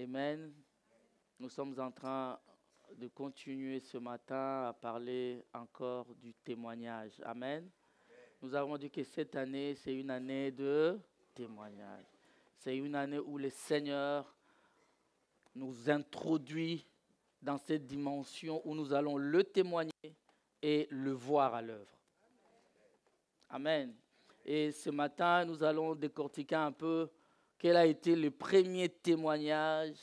Amen. Nous sommes en train de continuer ce matin à parler encore du témoignage. Amen. Nous avons dit que cette année, c'est une année de témoignage. C'est une année où le Seigneur nous introduit dans cette dimension où nous allons le témoigner et le voir à l'œuvre. Amen. Et ce matin, nous allons décortiquer un peu quel a été le premier témoignage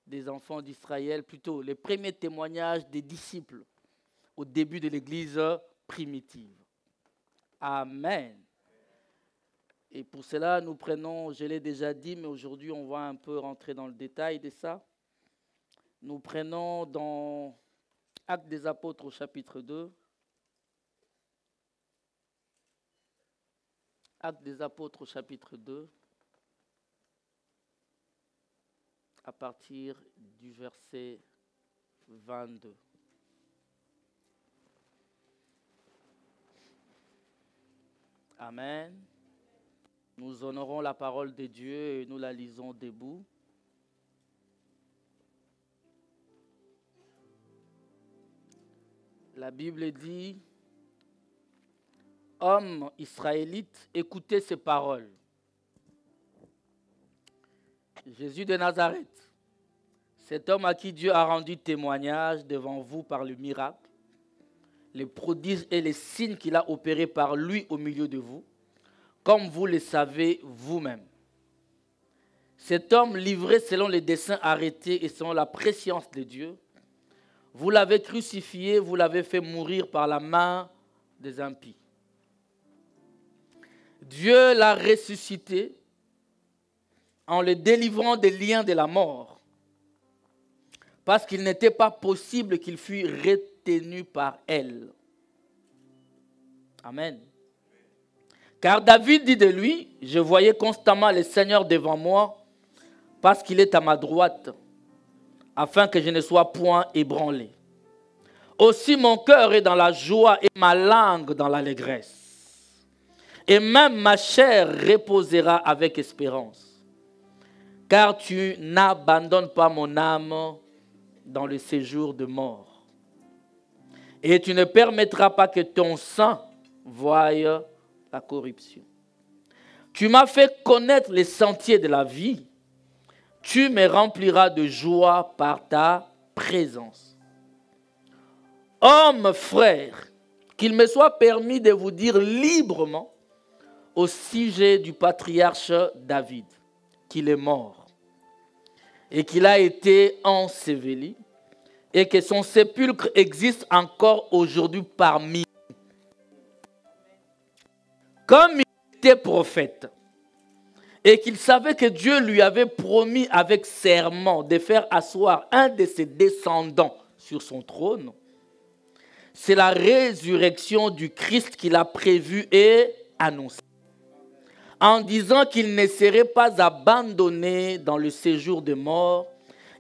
des enfants d'Israël, plutôt les premiers témoignages des disciples au début de l'Église primitive. Amen. Et pour cela, nous prenons, je l'ai déjà dit, mais aujourd'hui, on va un peu rentrer dans le détail de ça. Nous prenons dans Actes des Apôtres au chapitre 2. Actes des Apôtres au chapitre 2. À partir du verset 22. Amen. Nous honorons la parole de Dieu et nous la lisons debout. La Bible dit, « Hommes israélites, écoutez ces paroles. Jésus de Nazareth, cet homme à qui Dieu a rendu témoignage devant vous par le miracle, les prodiges et les signes qu'il a opérés par lui au milieu de vous, comme vous le savez vous-même. Cet homme livré selon les desseins arrêtés et selon la prescience de Dieu, vous l'avez crucifié, vous l'avez fait mourir par la main des impies. Dieu l'a ressuscité en le délivrant des liens de la mort, parce qu'il n'était pas possible qu'il fût retenu par elle. Amen. Car David dit de lui, je voyais constamment le Seigneur devant moi, parce qu'il est à ma droite, afin que je ne sois point ébranlé. Aussi mon cœur est dans la joie et ma langue dans l'allégresse. Et même ma chair reposera avec espérance. Car tu n'abandonnes pas mon âme dans le séjour de mort. Et tu ne permettras pas que ton sang voie la corruption. Tu m'as fait connaître les sentiers de la vie. Tu me rempliras de joie par ta présence. Hommes, frères, qu'il me soit permis de vous dire librement au sujet du patriarche David, qu'il est mort et qu'il a été enseveli et que son sépulcre existe encore aujourd'hui parmi nous. Comme il était prophète et qu'il savait que Dieu lui avait promis avec serment de faire asseoir un de ses descendants sur son trône, c'est la résurrection du Christ qu'il a prévue et annoncée, en disant qu'il ne serait pas abandonné dans le séjour de mort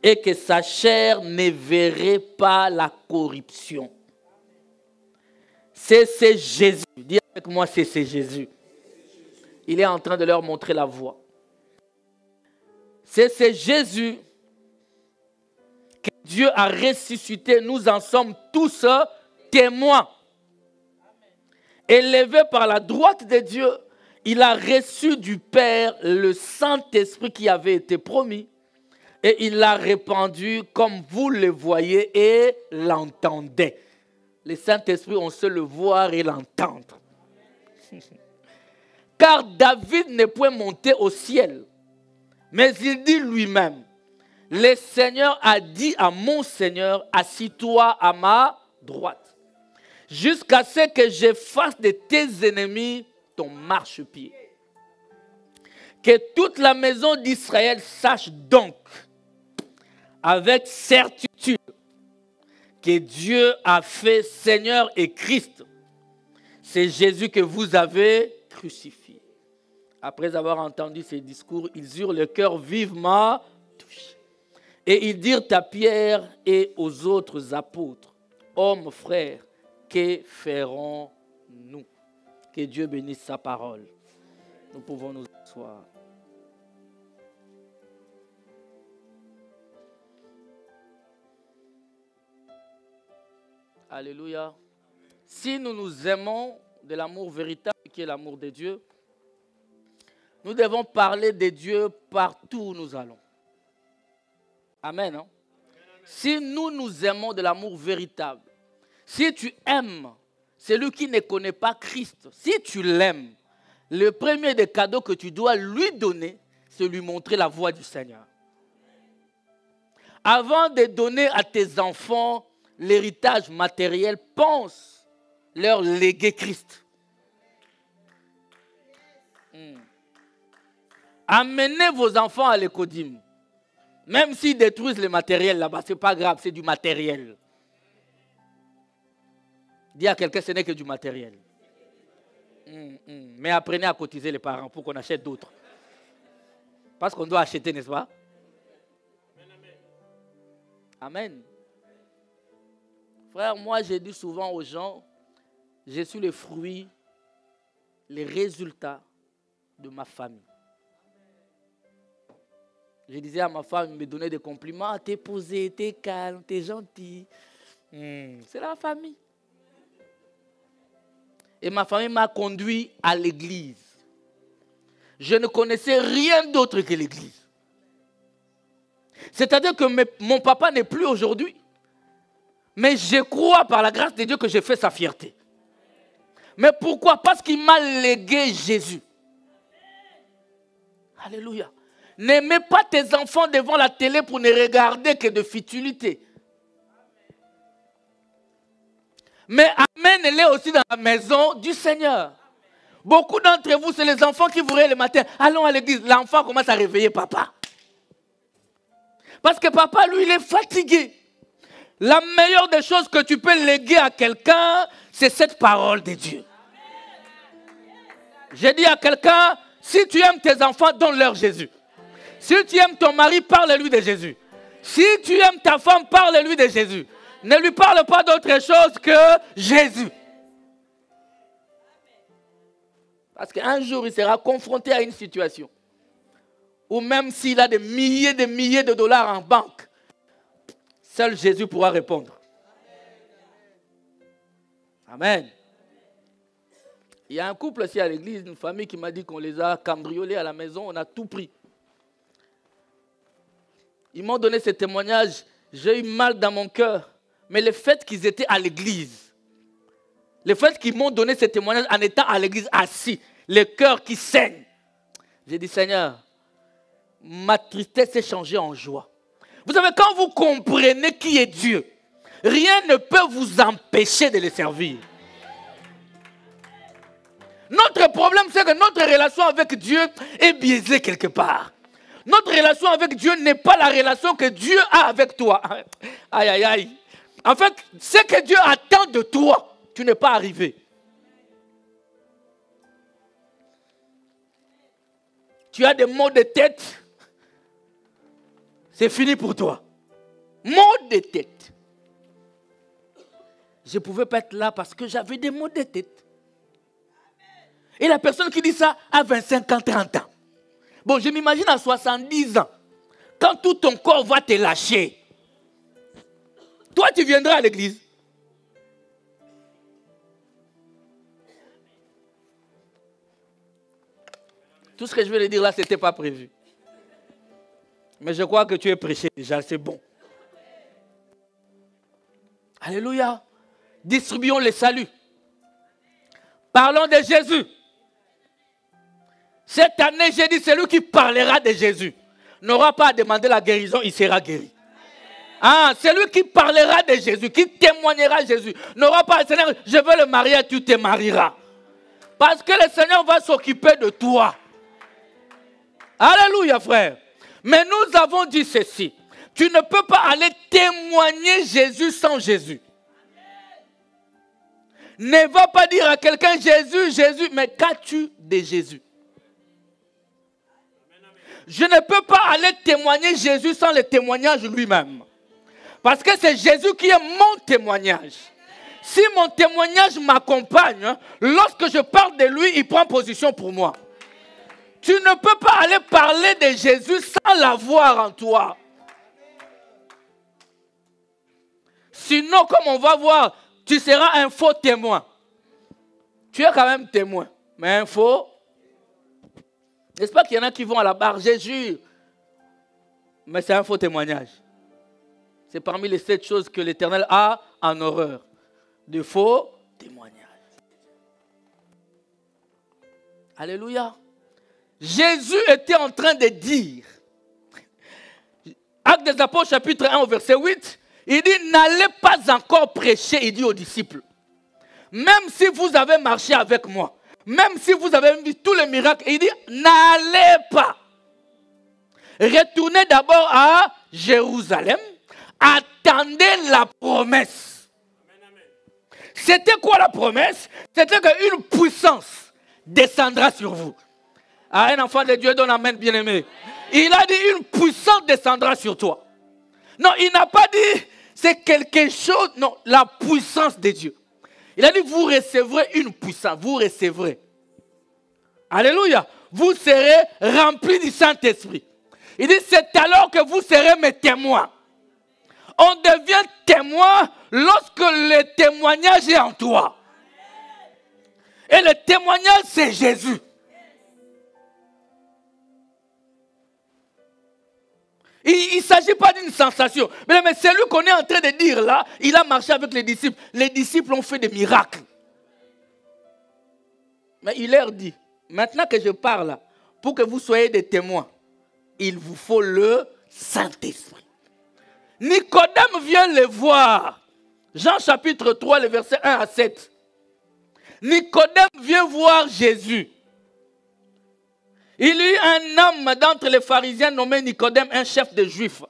et que sa chair ne verrait pas la corruption. C'est Jésus. Dis avec moi, c'est Jésus. Il est en train de leur montrer la voie. C'est Jésus que Dieu a ressuscité. Nous en sommes tous témoins. Élevé par la droite de Dieu, il a reçu du Père le Saint-Esprit qui avait été promis. Et il l'a répandu comme vous le voyez et l'entendez. Le Saint-Esprit, on sait le voir et l'entendre. Car David ne pouvait monter au ciel. Mais il dit lui-même, le Seigneur a dit à mon Seigneur, assis-toi à ma droite, jusqu'à ce que je fasse de tes ennemis ton marchepied. Que toute la maison d'Israël sache donc, avec certitude, que Dieu a fait Seigneur et Christ. C'est Jésus que vous avez crucifié. Après avoir entendu ces discours, ils eurent le cœur vivement touché. Et ils dirent à Pierre et aux autres apôtres, hommes, frères, que ferons-nous? Que Dieu bénisse sa parole. Nous pouvons nous asseoir. Alléluia. Si nous nous aimons de l'amour véritable qui est l'amour de Dieu, nous devons parler de Dieu partout où nous allons. Amen. Hein? Si nous nous aimons de l'amour véritable, si tu aimes celui qui ne connaît pas Christ, si tu l'aimes, le premier des cadeaux que tu dois lui donner, c'est lui montrer la voie du Seigneur. Avant de donner à tes enfants l'héritage matériel, pense leur léguer Christ. Amenez vos enfants à l'écodime. Même s'ils détruisent le matériel là-bas, ce n'est pas grave, c'est du matériel. Dis à quelqu'un, ce n'est que du matériel. Mais apprenez à cotiser les parents pour qu'on achète d'autres. Parce qu'on doit acheter, n'est-ce pas? Amen. Frère, moi j'ai dit souvent aux gens, je suis le fruit, les résultats de ma famille. Je disais à ma femme, elle me donnait des compliments, t'es posé, t'es calme, t'es gentil. C'est la famille. Et ma famille m'a conduit à l'église. Je ne connaissais rien d'autre que l'église. C'est-à-dire que mon papa n'est plus aujourd'hui. Mais je crois par la grâce de Dieu que j'ai fait sa fierté. Mais pourquoi? Parce qu'il m'a légué Jésus. Alléluia. N'aimez pas tes enfants devant la télé pour ne regarder que de futilité. Mais amène-les aussi dans la maison du Seigneur. Beaucoup d'entre vous, c'est les enfants qui vous réveillent le matin. Allons à l'église. L'enfant commence à réveiller papa. Parce que papa, lui, il est fatigué. La meilleure des choses que tu peux léguer à quelqu'un, c'est cette parole de Dieu. J'ai dit à quelqu'un, si tu aimes tes enfants, donne-leur Jésus. Si tu aimes ton mari, parle-lui de Jésus. Si tu aimes ta femme, parle-lui de Jésus. Ne lui parle pas d'autre chose que Jésus. Parce qu'un jour, il sera confronté à une situation où même s'il a des milliers de dollars en banque, seul Jésus pourra répondre. Amen. Il y a un couple ici à l'église, une famille qui m'a dit qu'on les a cambriolés à la maison, on a tout pris. Ils m'ont donné ce témoignage, j'ai eu mal dans mon cœur. Mais le fait qu'ils étaient à l'église, le fait qu'ils m'ont donné ce témoignage en étant à l'église assis, le cœur qui saigne, j'ai dit Seigneur, ma tristesse s'est changée en joie. Vous savez, quand vous comprenez qui est Dieu, rien ne peut vous empêcher de le servir. Notre problème, c'est que notre relation avec Dieu est biaisée quelque part. Notre relation avec Dieu n'est pas la relation que Dieu a avec toi. Aïe, aïe, aïe. En fait, ce que Dieu attend de toi, tu n'es pas arrivé. Tu as des maux de tête, c'est fini pour toi. Maux de tête. Je ne pouvais pas être là parce que j'avais des maux de tête. Et la personne qui dit ça a 25 ans, 30 ans. Bon, je m'imagine à 70 ans, quand tout ton corps va te lâcher. Toi, tu viendras à l'église. Tout ce que je vais te dire là, ce n'était pas prévu. Mais je crois que tu es prêché déjà, c'est bon. Alléluia. Distribuons le salut. Parlons de Jésus. Cette année, j'ai dit, celui qui parlera de Jésus n'aura pas à demander la guérison, il sera guéri. Ah, celui qui parlera de Jésus, qui témoignera de Jésus, n'aura pas à Seigneur, je veux le marier, tu te marieras. Parce que le Seigneur va s'occuper de toi. Alléluia, frère. Mais nous avons dit ceci. Tu ne peux pas aller témoigner Jésus sans Jésus. Ne va pas dire à quelqu'un Jésus, Jésus, mais qu'as-tu de Jésus? Je ne peux pas aller témoigner Jésus sans le témoignage lui-même. Parce que c'est Jésus qui est mon témoignage. Si mon témoignage m'accompagne, lorsque je parle de lui, il prend position pour moi. Tu ne peux pas aller parler de Jésus sans l'avoir en toi. Sinon, comme on va voir, tu seras un faux témoin. Tu es quand même témoin, mais un faux. N'est-ce pas qu'il y en a qui vont à la barre, je jure. Mais c'est un faux témoignage. C'est parmi les 7 choses que l'Éternel a en horreur. De faux témoignages. Alléluia. Jésus était en train de dire, Actes des Apôtres chapitre 1 au verset 8, il dit, n'allez pas encore prêcher, il dit aux disciples. Même si vous avez marché avec moi, même si vous avez vu tous les miracles, il dit, n'allez pas. Retournez d'abord à Jérusalem, attendez la promesse. C'était quoi la promesse? C'était qu'une puissance descendra sur vous. Ah, un enfant de Dieu donne amen, bien-aimé. Il a dit une puissance descendra sur toi. Non, il n'a pas dit c'est quelque chose, non, la puissance de Dieu. Il a dit vous recevrez une puissance, vous recevrez. Alléluia. Vous serez remplis du Saint-Esprit. Il dit c'est alors que vous serez mes témoins. On devient témoin lorsque le témoignage est en toi. Et le témoignage c'est Jésus. Il ne s'agit pas d'une sensation. Mais celui qu'on est en train de dire là, il a marché avec les disciples. Les disciples ont fait des miracles. Mais il leur dit, maintenant que je parle, pour que vous soyez des témoins, il vous faut le Saint-Esprit. Nicodème vient les voir. Jean chapitre 3, le verset 1 à 7. Nicodème vient voir Jésus. Il y eut un homme d'entre les pharisiens nommé Nicodème, un chef des Juifs.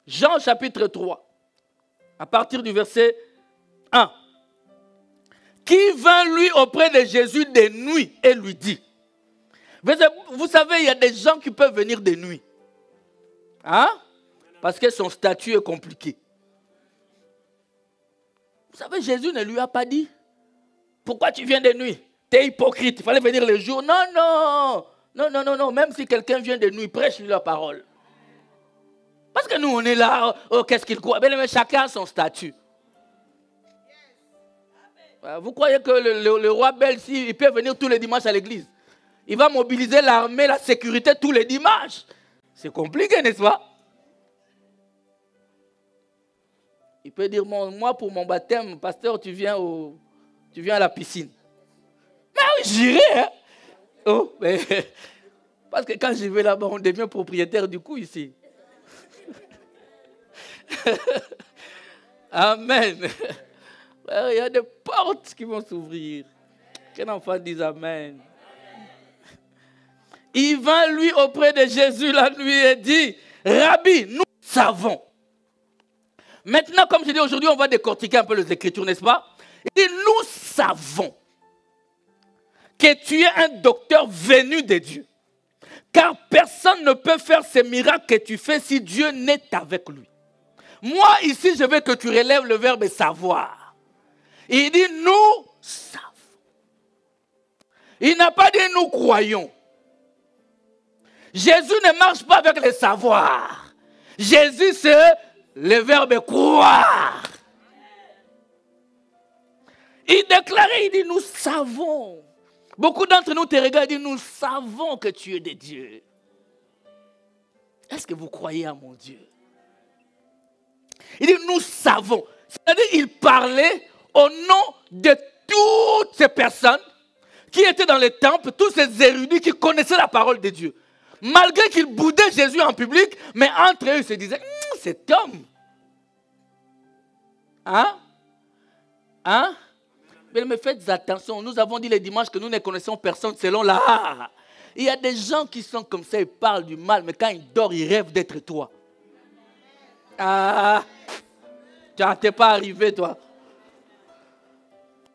Jean chapitre 3, à partir du verset 1. Qui vint lui auprès de Jésus de nuit et lui dit. Vous savez, il y a des gens qui peuvent venir de nuit. Hein? Parce que son statut est compliqué. Vous savez, Jésus ne lui a pas dit. Pourquoi tu viens de nuit? Tu es hypocrite, il fallait venir le jour. Non, non. Non. Même si quelqu'un vient de nuit, prêche-lui la parole. Parce que nous, on est là, oh, qu'est-ce qu'il croit? Mais chacun a son statut. Vous croyez que le roi belge, il peut venir tous les dimanches à l'église? Il va mobiliser l'armée, la sécurité tous les dimanches. C'est compliqué, n'est-ce pas? Il peut dire, moi pour mon baptême, pasteur, tu viens à la piscine. Mais oui, j'irai. Hein? Oh, mais, parce que quand je vais là-bas, on devient propriétaire du coup ici. Amen. Il y a des portes qui vont s'ouvrir. Qu'un enfant dise Amen. Il vint lui auprès de Jésus la nuit et dit, Rabbi, nous savons. Maintenant, comme je dis aujourd'hui, on va décortiquer un peu les Écritures, n'est-ce pas? Il dit, nous savons que tu es un docteur venu de Dieu. Car personne ne peut faire ces miracles que tu fais si Dieu n'est avec lui. Moi, ici, je veux que tu relèves le verbe savoir. Il dit, nous savons. Il n'a pas dit, nous croyons. Jésus ne marche pas avec le savoir. Jésus, c'est le verbe croire. Il déclarait, il dit, nous savons. Beaucoup d'entre nous te regardent et disent, nous savons que tu es de Dieu. Est-ce que vous croyez à mon Dieu? Il dit, nous savons. C'est-à-dire, il parlait au nom de toutes ces personnes qui étaient dans les temples, tous ces érudits qui connaissaient la parole de Dieu. Malgré qu'ils boudaient Jésus en public, mais entre eux, ils se disaient, cet homme. Hein? Mais faites attention, nous avons dit les dimanches que nous ne connaissons personne selon la... Il y a des gens qui sont comme ça, ils parlent du mal, mais quand ils dorment, ils rêvent d'être toi. Tu n'es pas arrivé, toi.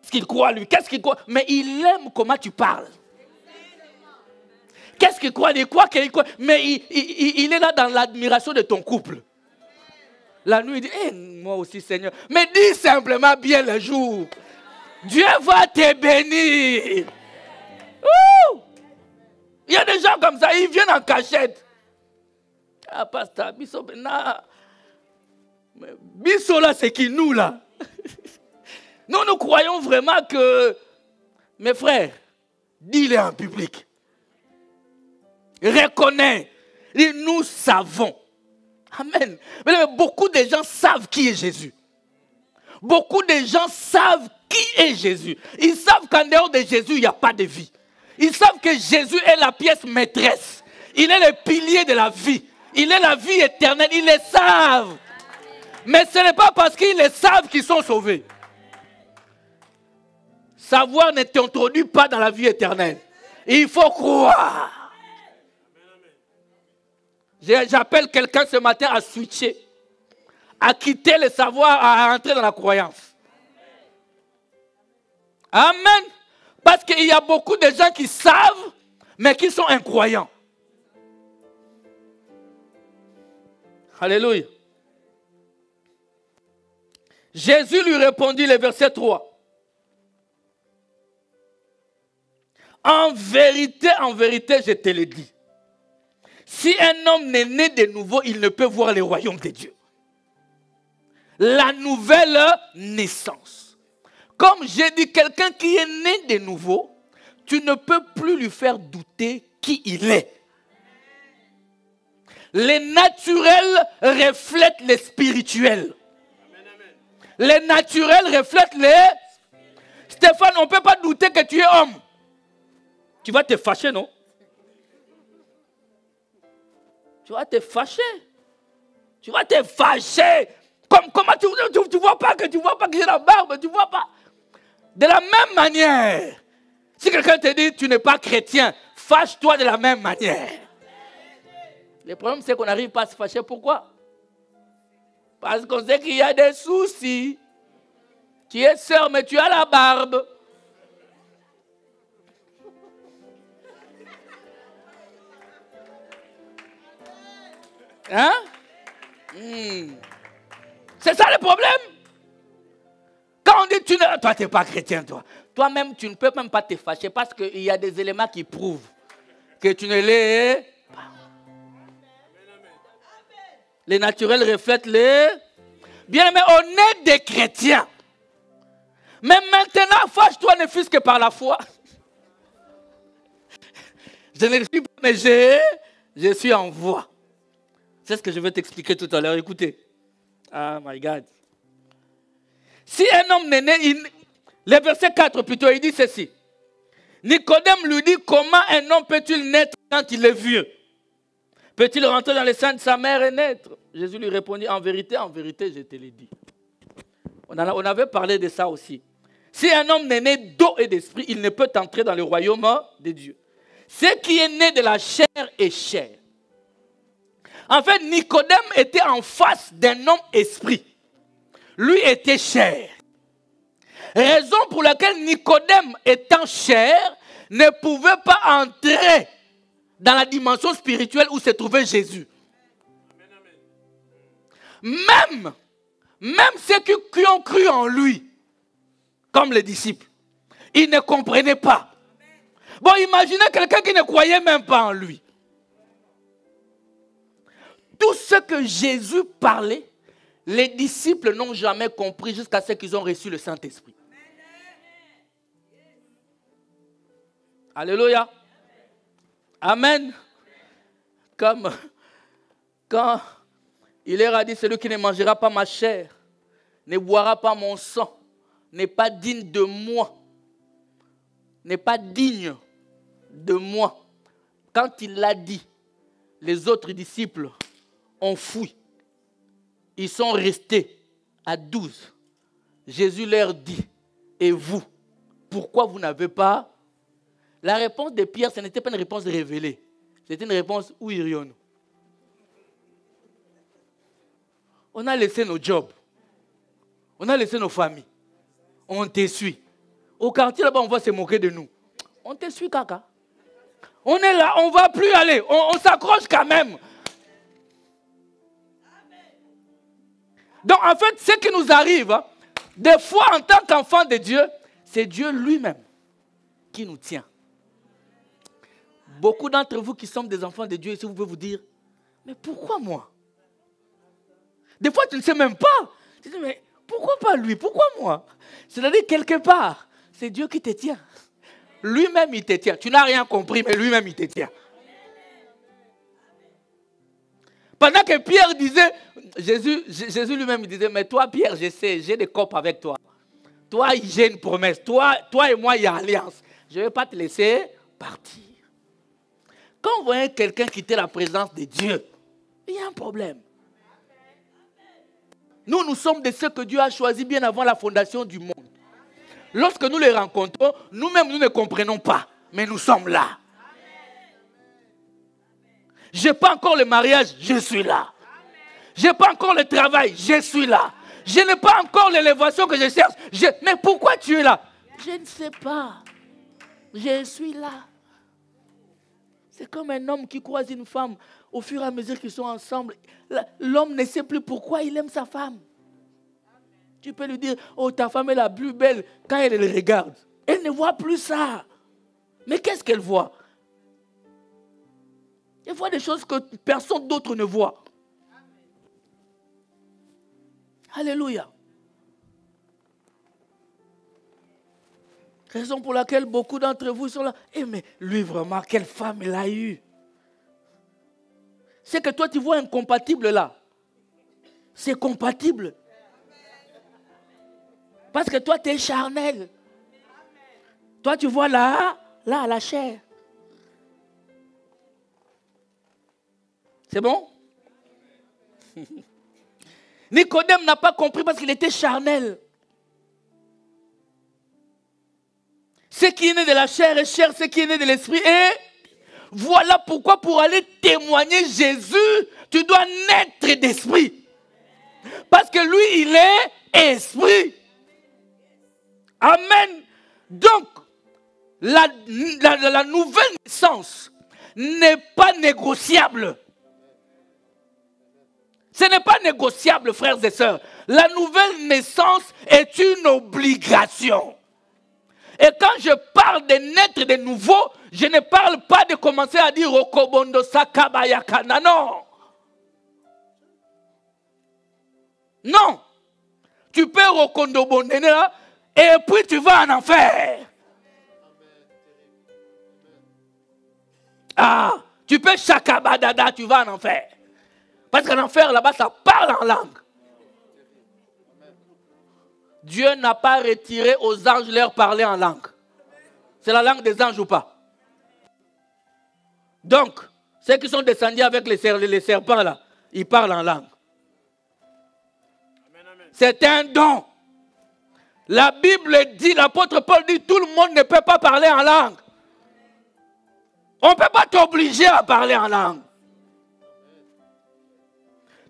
Qu'est-ce qu'il croit, lui? Qu'est-ce qu'il croit? Mais il aime comment tu parles. Qu'est-ce qu'il croit? Il croit qu'il croit. Mais il est là dans l'admiration de ton couple. La nuit, il dit, moi aussi, Seigneur. Mais dis simplement bien le jour. Dieu va te bénir. Ouh! Il y a des gens comme ça, ils viennent en cachette. Pasteur, Bisso là, c'est qui nous là? Nous croyons vraiment que, mes frères, dis-le en public. Reconnais. Nous savons. Amen. Mais beaucoup de gens savent qui est Jésus. Beaucoup de gens savent qui est Jésus. Ils savent qu'en dehors de Jésus, il n'y a pas de vie. Ils savent que Jésus est la pièce maîtresse. Il est le pilier de la vie. Il est la vie éternelle. Ils le savent. Mais ce n'est pas parce qu'ils le savent qu'ils sont sauvés. Savoir ne t'introduit pas dans la vie éternelle. Il faut croire. J'appelle quelqu'un ce matin à switcher, à quitter le savoir, à entrer dans la croyance. Amen. Parce qu'il y a beaucoup de gens qui savent, mais qui sont incroyants. Alléluia. Jésus lui répondit, le verset 3. En vérité, je te le dis. Si un homme n'est né de nouveau, il ne peut voir le royaume de Dieu. La nouvelle naissance. Comme j'ai dit, quelqu'un qui est né de nouveau, tu ne peux plus lui faire douter qui il est. Le naturel reflète le spirituel. Le naturel reflète les... Stéphane, on ne peut pas douter que tu es homme. Tu vas te fâcher, non? Tu vas te fâcher. Tu vas te fâcher. Comment tu vois pas que j'ai la barbe, tu vois pas. De la même manière, si quelqu'un te dit tu n'es pas chrétien, fâche-toi de la même manière. Le problème c'est qu'on n'arrive pas à se fâcher. Pourquoi? Parce qu'on sait qu'il y a des soucis. Tu es sœur mais tu as la barbe. Hein? C'est ça le problème. Quand on dit toi tu n'es pas chrétien, toi-même tu ne peux même pas te fâcher parce qu'il y a des éléments qui prouvent que tu ne l'es pas. Les naturels reflètent les... Bien aimé, on est des chrétiens. Mais maintenant, fâche-toi ne fût-ce que par la foi. Je ne le suis pas, mais je suis en voie. C'est ce que je vais t'expliquer tout à l'heure. Écoutez. Ah, my God. Si un homme n'est né, le verset 4 plutôt, il dit ceci. Nicodème lui dit, comment un homme peut-il naître quand il est vieux? Peut-il rentrer dans le sein de sa mère et naître? Jésus lui répondit, en vérité, je te l'ai dit. On avait parlé de ça aussi. Si un homme n'est né d'eau et d'esprit, il ne peut entrer dans le royaume de Dieu. Ce qui est né de la chair est chair. En fait, Nicodème était en face d'un homme esprit. Lui était chair. Raison pour laquelle Nicodème, étant chair, ne pouvait pas entrer dans la dimension spirituelle où se trouvait Jésus. Même ceux qui ont cru en lui, comme les disciples, ils ne comprenaient pas. Bon, imaginez quelqu'un qui ne croyait même pas en lui. Tout ce que Jésus parlait, les disciples n'ont jamais compris jusqu'à ce qu'ils ont reçu le Saint-Esprit. Alléluia. Amen. Comme quand il leur a dit, celui qui ne mangera pas ma chair, ne boira pas mon sang, n'est pas digne de moi. N'est pas digne de moi. Quand il l'a dit, les autres disciples ont fui. Ils sont restés à 12. Jésus leur dit, et vous, pourquoi vous n'avez pas? La réponse de Pierre, ce n'était pas une réponse révélée. C'était une réponse, où irions-nous? On a laissé nos jobs. On a laissé nos familles. On te suit. Au quartier là-bas, on va se moquer de nous. On te suit, caca. On est là, on ne va plus aller. On s'accroche quand même. Donc, en fait, ce qui nous arrive, des fois, en tant qu'enfant de Dieu, c'est Dieu lui-même qui nous tient. Beaucoup d'entre vous qui sont des enfants de Dieu, ici, vous pouvez vous dire, mais pourquoi moi? Des fois, tu ne sais même pas. Tu dis, mais Pourquoi pas lui? Pourquoi moi? C'est-à-dire, quelque part, c'est Dieu qui te tient. Lui-même, il te tient. Tu n'as rien compris, mais lui-même, il te tient. Pendant que Pierre disait, Jésus lui-même disait, mais toi, Pierre, je sais, j'ai des copes avec toi. Toi, j'ai une promesse. Toi et moi, il y a alliance. Je ne vais pas te laisser partir. Quand vous voyez quelqu'un quitter la présence de Dieu, il y a un problème. Nous sommes de ceux que Dieu a choisis bien avant la fondation du monde. Lorsque nous les rencontrons, nous-mêmes, nous ne comprenons pas. Mais nous sommes là. Je n'ai pas encore le mariage, je suis là. Je n'ai pas encore le travail, je suis là. Je n'ai pas encore l'élévation que je cherche. Mais pourquoi tu es là? Je ne sais pas. Je suis là. C'est comme un homme qui croise une femme. Au fur et à mesure qu'ils sont ensemble, l'homme ne sait plus pourquoi il aime sa femme. Tu peux lui dire, oh, ta femme est la plus belle quand elle le regarde. Elle ne voit plus ça. Mais qu'est-ce qu'elle voit? Elle voit des choses que personne d'autre ne voit. Alléluia. Raison pour laquelle beaucoup d'entre vous sont là. Eh mais lui vraiment, quelle femme il a eu. C'est que toi tu vois incompatible là. C'est compatible. Parce que toi tu es charnel. Toi tu vois là, la chair. C'est bon? Nicodème n'a pas compris parce qu'il était charnel. Ce qui est né de la chair est chair, ce qui est né de l'esprit est... Voilà pourquoi pour aller témoigner Jésus, tu dois naître d'esprit. Parce que lui, il est esprit. Amen. Donc, la nouvelle naissance n'est pas négociable. Ce n'est pas négociable, frères et sœurs. La nouvelle naissance est une obligation. Et quand je parle de naître de nouveau, je ne parle pas de commencer à dire Rokobondo Sakabayakana. Non. Non. Tu peux Rokondobondene là, et puis tu vas en enfer. Ah, tu peux Shakabadada, tu vas en enfer. Parce qu'en enfer, là-bas, ça parle en langue. Dieu n'a pas retiré aux anges leur parler en langue. C'est la langue des anges ou pas? Donc, ceux qui sont descendus avec les serpents là, ils parlent en langue. C'est un don. La Bible dit, l'apôtre Paul dit, tout le monde ne peut pas parler en langue. On ne peut pas t'obliger à parler en langue.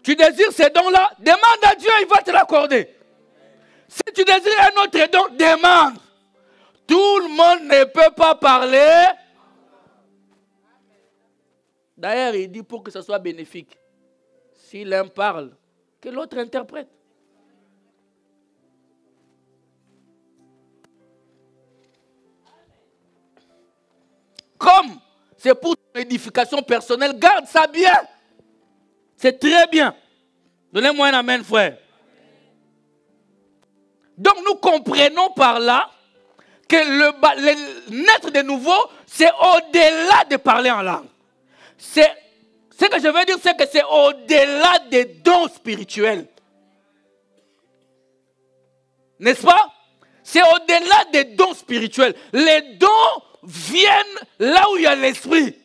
Tu désires ces dons-là, demande à Dieu, il va te l'accorder. Si tu désires un autre don, demande. Tout le monde ne peut pas parler. D'ailleurs, il dit pour que ce soit bénéfique. Si l'un parle, que l'autre interprète. Comme c'est pour ton édification personnelle, garde ça bien. C'est très bien. Donnez-moi un amen, frère. Donc nous comprenons par là que le naître de nouveau, c'est au-delà de parler en langue. Ce que je veux dire, c'est que c'est au-delà des dons spirituels. N'est-ce pas? C'est au-delà des dons spirituels. Les dons viennent là où il y a l'esprit.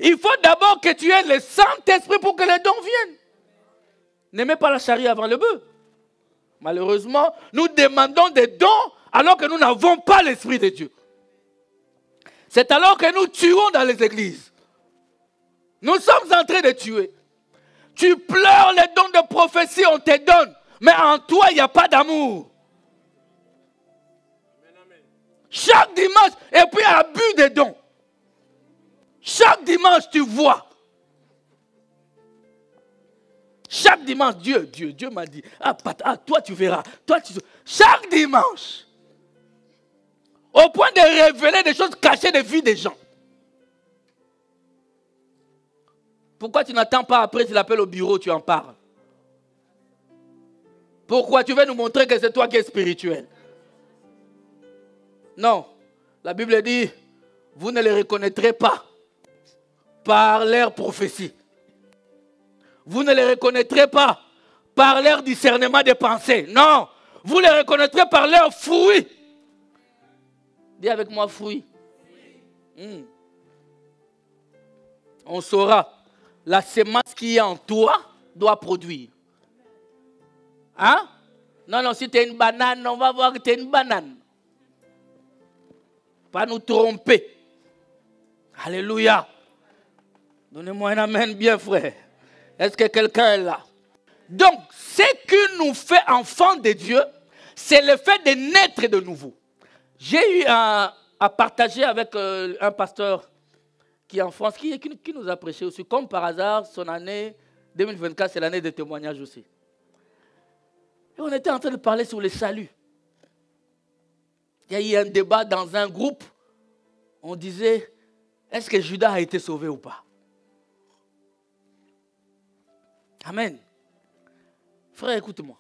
Il faut d'abord que tu aies le Saint-Esprit pour que les dons viennent. N'aimez pas la charrue avant le bœuf. Malheureusement, nous demandons des dons alors que nous n'avons pas l'Esprit de Dieu. C'est alors que nous tuons dans les églises. Nous sommes en train de tuer. Tu pleures les dons de prophétie, on te donne. Mais en toi, il n'y a pas d'amour. Chaque dimanche, et puis abus des dons. Chaque dimanche, tu vois. Chaque dimanche, Dieu m'a dit, toi tu verras. Chaque dimanche. Au point de révéler des choses cachées des vies des gens. Pourquoi tu n'attends pas après, tu l'appelles au bureau, tu en parles? Pourquoi? Tu veux nous montrer que c'est toi qui es spirituel? Non. La Bible dit, vous ne les reconnaîtrez pas par leur prophétie. Vous ne les reconnaîtrez pas par leur discernement des pensées. Non. Vous les reconnaîtrez par leurs fruits. Dis avec moi, fruits. On saura. La semence qui est en toi doit produire. Hein? Non, si tu es une banane, on va voir que tu es une banane. Pas nous tromper. Alléluia. Donnez-moi un amen bien, frère. Est-ce que quelqu'un est là? Donc, ce qui nous fait enfants de Dieu, c'est le fait de naître de nouveau. J'ai eu à partager avec un pasteur qui est en France, qui nous a prêché aussi. Comme par hasard, son année 2024, c'est l'année des témoignages aussi. Et on était en train de parler sur le salut. Il y a eu un débat dans un groupe. On disait, est-ce que Judas a été sauvé ou pas? Amen. Frère, écoute-moi.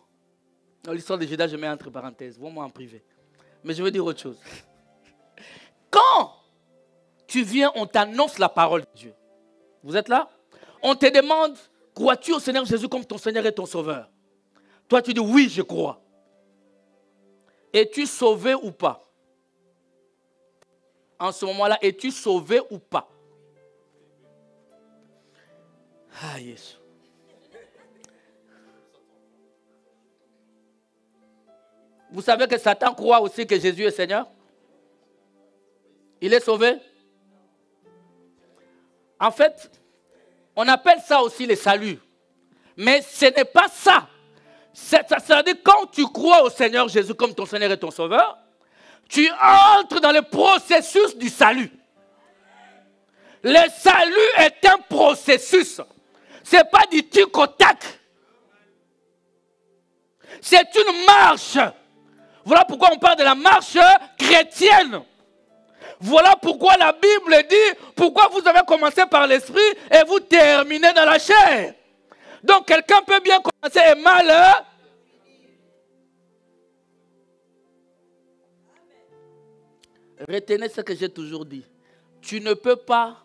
Dans l'histoire de Judas, je mets entre parenthèses. Vois-moi en privé. Mais je veux dire autre chose. Quand tu viens, on t'annonce la parole de Dieu. Vous êtes là? On te demande, crois-tu au Seigneur Jésus comme ton Seigneur et ton Sauveur? Toi, tu dis, oui, je crois. Es-tu sauvé ou pas? En ce moment-là, es-tu sauvé ou pas? Ah, Jésus. Vous savez que Satan croit aussi que Jésus est Seigneur? Il est sauvé? En fait, on appelle ça aussi le salut. Mais ce n'est pas ça. C'est-à-dire quand tu crois au Seigneur Jésus comme ton Seigneur et ton Sauveur, tu entres dans le processus du salut. Le salut est un processus. Ce n'est pas du tic au tac. C'est une marche. Voilà pourquoi on parle de la marche chrétienne. Voilà pourquoi la Bible dit, pourquoi vous avez commencé par l'esprit et vous terminez dans la chair. Donc quelqu'un peut bien commencer et mal. Retenez ce que j'ai toujours dit. Tu ne peux pas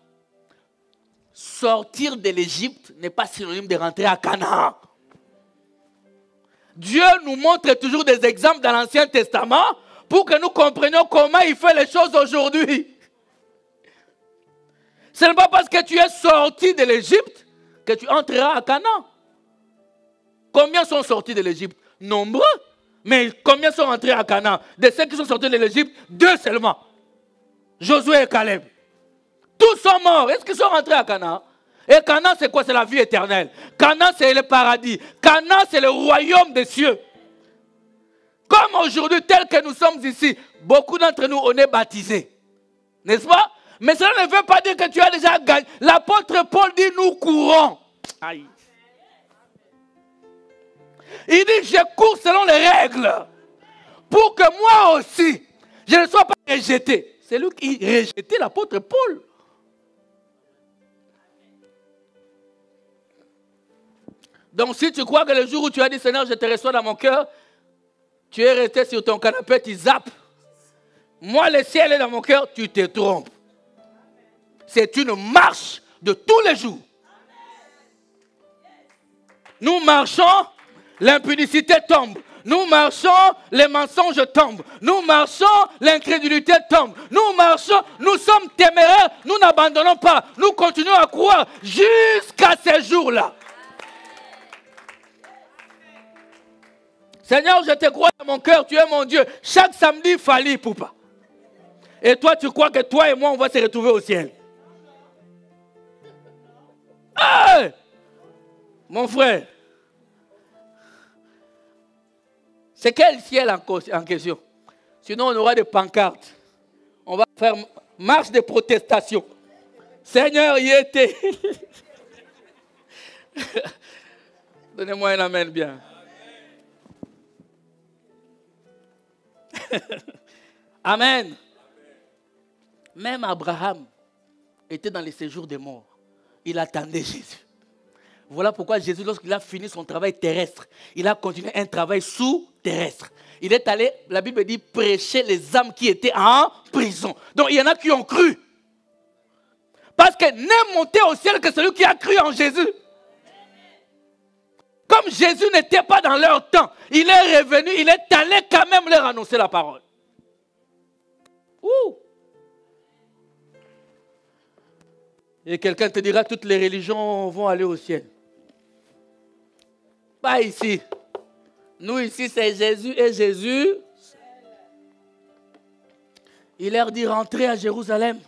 sortir de l'Égypte, n'est pas synonyme de rentrer à Canaan. Dieu nous montre toujours des exemples dans l'Ancien Testament pour que nous comprenions comment il fait les choses aujourd'hui. Ce n'est pas parce que tu es sorti de l'Égypte que tu entreras à Canaan. Combien sont sortis de l'Égypte? Nombreux. Mais combien sont entrés à Canaan? De ceux qui sont sortis de l'Égypte, 2 seulement. Josué et Caleb. Tous sont morts. Est-ce qu'ils sont rentrés à Canaan? Et Canaan, c'est quoi? C'est la vie éternelle. Canaan, c'est le paradis. Canaan, c'est le royaume des cieux. Comme aujourd'hui, tel que nous sommes ici, beaucoup d'entre nous, on est baptisés. N'est-ce pas? Mais cela ne veut pas dire que tu as déjà gagné. L'apôtre Paul dit, nous courons. Aïe. Il dit, je cours selon les règles. Pour que moi aussi, je ne sois pas rejeté. C'est lui qui rejetait l'apôtre Paul. Donc si tu crois que le jour où tu as dit, Seigneur, je te reçois dans mon cœur, tu es resté sur ton canapé, tu zappes. Moi, le ciel est dans mon cœur, tu te trompes. C'est une marche de tous les jours. Nous marchons, l'impudicité tombe. Nous marchons, les mensonges tombent. Nous marchons, l'incrédulité tombe. Nous marchons, nous sommes téméraires, nous n'abandonnons pas. Nous continuons à croire jusqu'à ces jours-là. Seigneur, je te crois dans mon cœur, tu es mon Dieu. Chaque samedi, Fali Poupa. Et toi, tu crois que toi et moi, on va se retrouver au ciel. Hey! Mon frère, c'est quel ciel en question? Sinon, on aura des pancartes. On va faire marche de protestation. Seigneur, y était. Donnez-moi un amen bien. Amen. Même Abraham était dans les séjours des morts. Il attendait Jésus. Voilà pourquoi Jésus, lorsqu'il a fini son travail terrestre, il a continué un travail sous-terrestre. Il est allé, la Bible dit, prêcher les âmes qui étaient en prison. Donc il y en a qui ont cru. Parce que n'est monté au ciel que celui qui a cru en Jésus. Comme Jésus n'était pas dans leur temps, il est revenu, il est allé quand même leur annoncer la parole. Ouh. Et quelqu'un te dira, toutes les religions vont aller au ciel. Pas ici. Nous ici, c'est Jésus et Jésus. Il leur dit, rentrez à Jérusalem.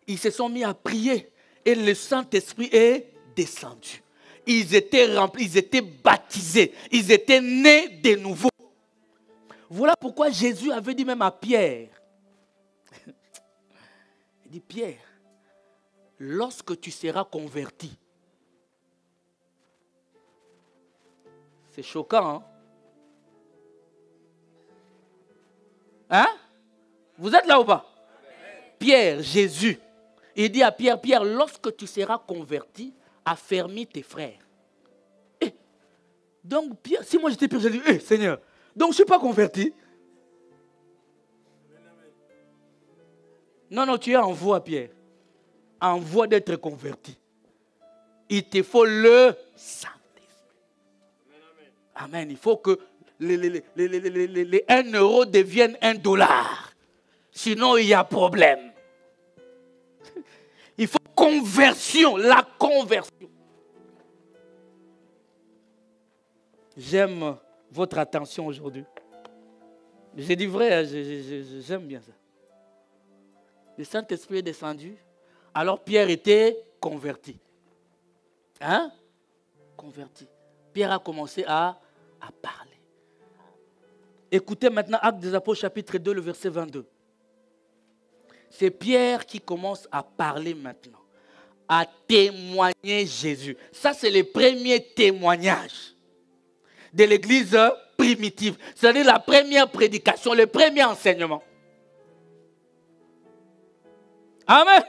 Ils se sont mis à prier et le Saint-Esprit est descendu. Ils étaient remplis, ils étaient baptisés, ils étaient nés de nouveau. Voilà pourquoi Jésus avait dit même à Pierre, il dit, Pierre, lorsque tu seras converti, c'est choquant, hein? Vous êtes là ou pas? Pierre, Jésus, il dit à Pierre, Pierre, lorsque tu seras converti, affermis tes frères. Donc, Pierre, si moi j'étais Pierre, j'ai dit, Seigneur, donc je ne suis pas converti. Non, tu es en voie, Pierre. En voie d'être converti. Il te faut le Saint-Esprit. Amen. Il faut que les 1 euro deviennent $1. Sinon, il y a problème. Il faut conversion, la conversion. J'aime votre attention aujourd'hui. J'ai dit vrai, j'aime bien ça. Le Saint-Esprit est descendu. Alors Pierre était converti. Hein? Converti. Pierre a commencé à parler. Écoutez maintenant Actes des Apôtres chapitre 2, le verset 22. C'est Pierre qui commence à parler maintenant, à témoigner Jésus. Ça, c'est le premier témoignage de l'église primitive. C'est-à-dire la première prédication, le premier enseignement. Amen.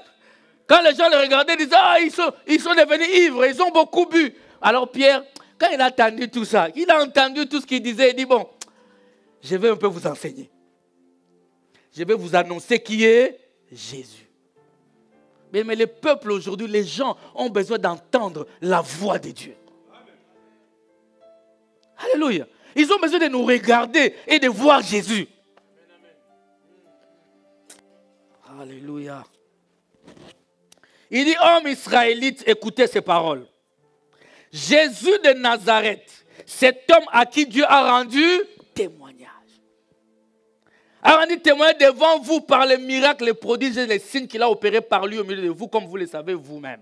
Quand les gens le regardaient, ils disaient, ils sont devenus ivres, ils ont beaucoup bu. Alors Pierre, quand il a entendu tout ça, il a entendu tout ce qu'il disait, il dit, bon, je vais un peu vous enseigner. Je vais vous annoncer qui est Jésus. Mais le peuple aujourd'hui, les gens ont besoin d'entendre la voix de Dieu. Alléluia. Ils ont besoin de nous regarder et de voir Jésus. Alléluia. Il dit, homme israélite, écoutez ces paroles. Jésus de Nazareth, cet homme à qui Dieu a rendu témoignage. A rendu témoignage devant vous par les miracles, les prodiges et les signes qu'il a opérés par lui au milieu de vous, comme vous le savez vous-même.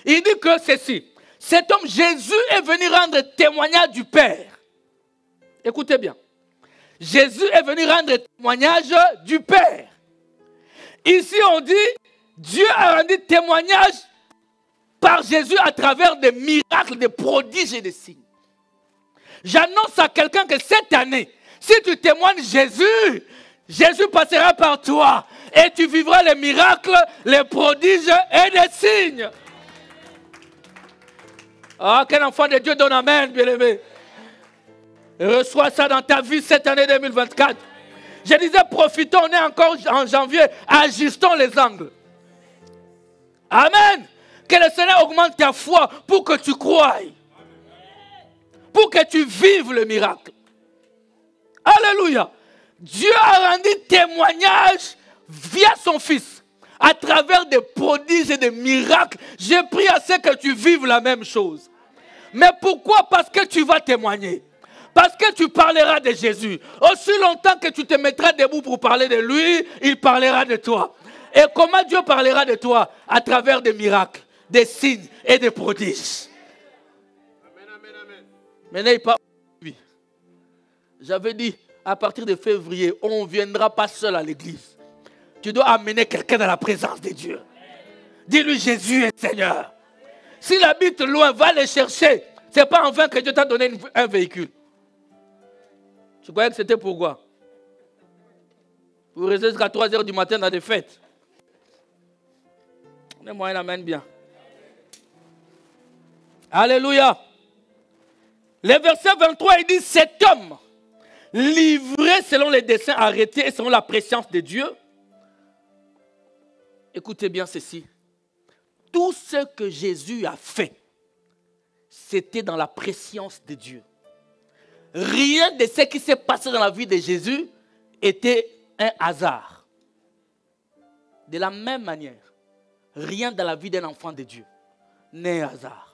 Il dit que ceci, cet homme Jésus est venu rendre témoignage du Père. Écoutez bien. Jésus est venu rendre témoignage du Père. Ici on dit, Dieu a rendu témoignage par Jésus à travers des miracles, des prodiges et des signes. J'annonce à quelqu'un que cette année, si tu témoignes Jésus, Jésus passera par toi et tu vivras les miracles, les prodiges et les signes. Ah, quel enfant de Dieu donne amen, bien-aimé. Reçois ça dans ta vie cette année 2024. Je disais, profitons, on est encore en janvier, ajustons les angles. Amen. Que le Seigneur augmente ta foi pour que tu croies. Pour que tu vives le miracle. Alléluia. Dieu a rendu témoignage via son Fils. À travers des prodiges et des miracles. J'ai prié à ce que tu vives la même chose. Mais pourquoi? Parce que tu vas témoigner. Parce que tu parleras de Jésus. Aussi longtemps que tu te mettras debout pour parler de lui, il parlera de toi. Et comment Dieu parlera de toi? À travers des miracles, des signes et des prodiges. Amen, amen, amen. Mais n'ayez pas oui. J'avais dit, à partir de février, on ne viendra pas seul à l'église. Tu dois amener quelqu'un dans la présence de Dieu. Dis-lui, Jésus est Seigneur. S'il habite loin, va le chercher. Ce n'est pas en vain que Dieu t'a donné un véhicule. Tu croyais que c'était pourquoi? Pour rester jusqu'à 3 heures du matin dans des fêtes. Les moyens l'amènent bien. Alléluia. Le verset 23, il dit, cet homme, livré selon les desseins arrêtés et selon la préscience de Dieu. Écoutez bien ceci. Tout ce que Jésus a fait, c'était dans la préscience de Dieu. Rien de ce qui s'est passé dans la vie de Jésus était un hasard. De la même manière, rien dans la vie d'un enfant de Dieu n'est un hasard.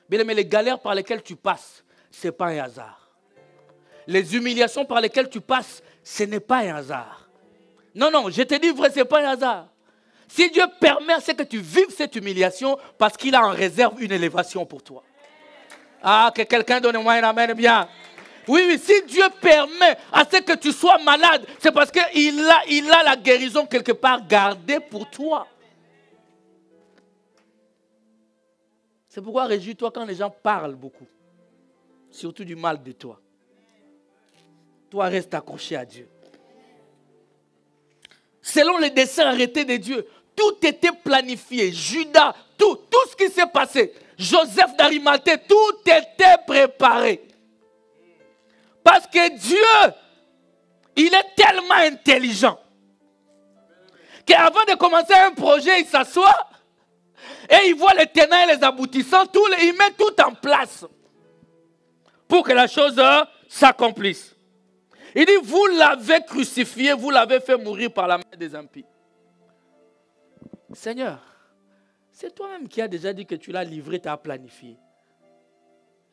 Bien, mais les galères par lesquelles tu passes, ce n'est pas un hasard. Les humiliations par lesquelles tu passes, ce n'est pas un hasard. Non, non, je te dis vrai, ce n'est pas un hasard. Si Dieu permet à ce que tu vives cette humiliation, parce qu'il a en réserve une élévation pour toi. Ah, que quelqu'un donne-moi un amen bien. Oui, oui, si Dieu permet à ce que tu sois malade, c'est parce qu'il a la guérison quelque part gardée pour toi. C'est pourquoi réjouis-toi quand les gens parlent beaucoup. Surtout du mal de toi. Toi, reste accroché à Dieu. Selon les desseins arrêtés de Dieu, tout était planifié. Judas, tout ce qui s'est passé. Joseph d'Arimathée, tout était préparé. Parce que Dieu, il est tellement intelligent qu'avant de commencer un projet, il s'assoit et il voit les tenants et les aboutissants, il met tout en place pour que la chose s'accomplisse. Il dit, vous l'avez crucifié, vous l'avez fait mourir par la main des impies. Seigneur, c'est toi-même qui as déjà dit que tu l'as livré, tu as planifié.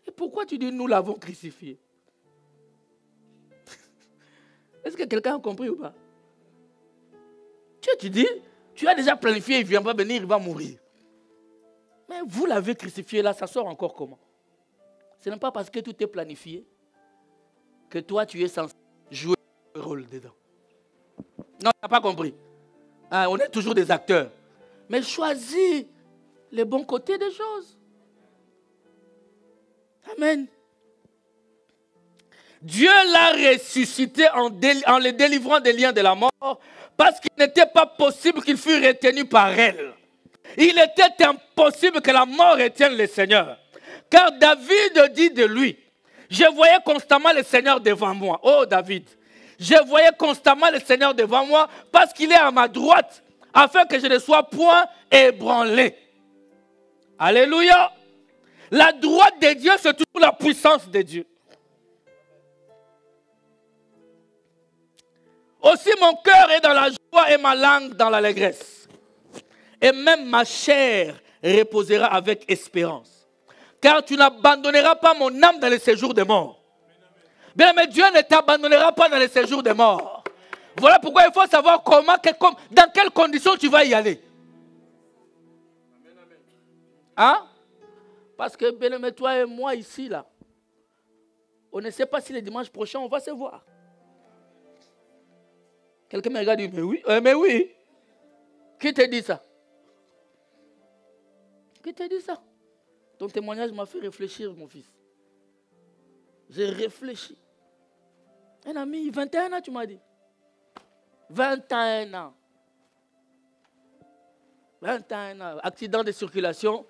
Et pourquoi tu dis, nous l'avons crucifié? Est-ce que quelqu'un a compris ou pas? Tu dis, tu as déjà planifié, il ne vient pas venir, il va mourir. Mais vous l'avez crucifié là, ça sort encore comment? Ce n'est pas parce que tout est planifié que toi tu es censé jouer un rôle dedans. Non, tu n'as pas compris. On est toujours des acteurs. Mais choisis les bons côtés des choses. Amen. Dieu l'a ressuscité en le délivrant des liens de la mort parce qu'il n'était pas possible qu'il fût retenu par elle. Il était impossible que la mort retienne le Seigneur. Car David dit de lui, je voyais constamment le Seigneur devant moi. Oh David, je voyais constamment le Seigneur devant moi parce qu'il est à ma droite afin que je ne sois point ébranlé. Alléluia. La droite de Dieu, c'est toujours la puissance de Dieu. Aussi mon cœur est dans la joie et ma langue dans l'allégresse. Et même ma chair reposera avec espérance. Car tu n'abandonneras pas mon âme dans les séjours des morts. Bien, mais Dieu ne t'abandonnera pas dans les séjours des morts. Voilà pourquoi il faut savoir dans quelles conditions tu vas y aller. Hein? Parce que, bien aimé, toi et moi ici, là, on ne sait pas si le dimanche prochain, on va se voir. Quelqu'un me regarde et dit, mais oui. Qui te dit ça? Qui te dit ça? Ton témoignage m'a fait réfléchir, mon fils. J'ai réfléchi. Un ami, 21 ans, tu m'as dit. 21 ans. 21 ans. Accident de circulation.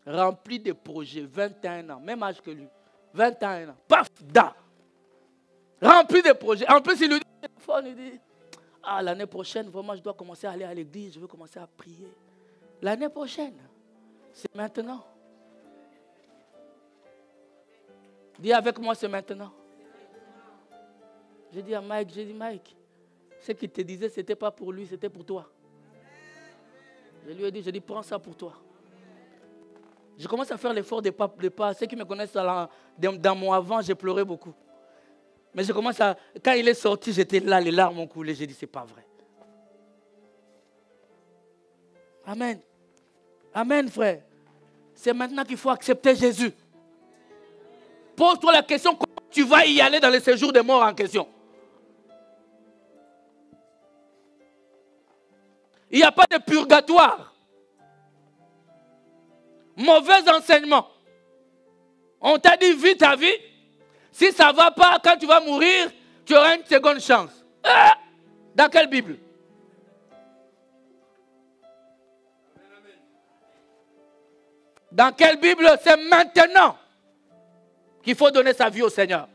Rempli de projets. 21 ans. Même âge que lui. 21 ans. Paf, da. Rempli de projets. En plus, il lui dit, l'année prochaine, vraiment, je dois commencer à aller à l'église. Je veux commencer à prier. L'année prochaine. C'est maintenant. Dis avec moi, c'est maintenant. J'ai dit à Mike, ce qu'il te disait, ce n'était pas pour lui, c'était pour toi. Je lui ai dit, prends ça pour toi. Je commence à faire l'effort de pas. Ceux qui me connaissent dans mon avant, j'ai pleuré beaucoup. Mais je commence à... Quand il est sorti, j'étais là, les larmes ont coulé. J'ai dit, c'est pas vrai. Amen. Amen, frère. C'est maintenant qu'il faut accepter Jésus. Pose-toi la question, comment tu vas y aller dans les séjours des morts en question. Il n'y a pas de purgatoire. Mauvais enseignement. On t'a dit, vis ta vie. Si ça ne va pas, quand tu vas mourir, tu auras une seconde chance. Dans quelle Bible? Dans quelle Bible? C'est maintenant qu'il faut donner sa vie au Seigneur.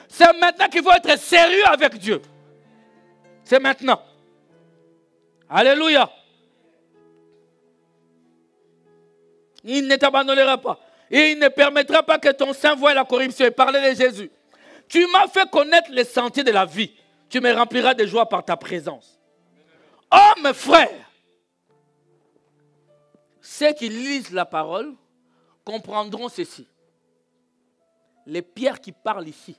C'est maintenant qu'il faut être sérieux avec Dieu. C'est maintenant. Alléluia. Il ne t'abandonnera pas. Et il ne permettra pas que ton sein voie la corruption. Et parler de Jésus. Tu m'as fait connaître les sentiers de la vie. Tu me rempliras de joie par ta présence. Oh mes frères, ceux qui lisent la parole comprendront ceci. Les Pierre qui parlent ici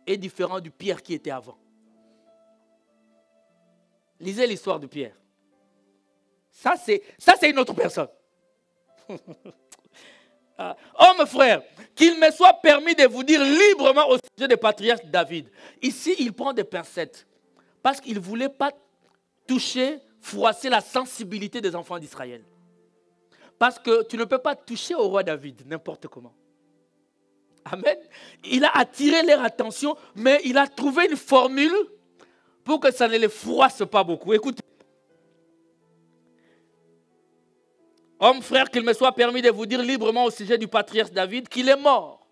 est différent du Pierre qui était avant. Lisez l'histoire de Pierre. Ça, c'est une autre personne. Oh mes frères, qu'il me soit permis de vous dire librement au sujet du patriarche David. Ici, il prend des pincettes parce qu'il ne voulait pas toucher, froisser la sensibilité des enfants d'Israël. Parce que tu ne peux pas toucher au roi David n'importe comment. Amen. Il a attiré leur attention, mais il a trouvé une formule pour que ça ne les froisse pas beaucoup. Écoutez. Homme, frère, qu'il me soit permis de vous dire librement au sujet du patriarche David qu'il est mort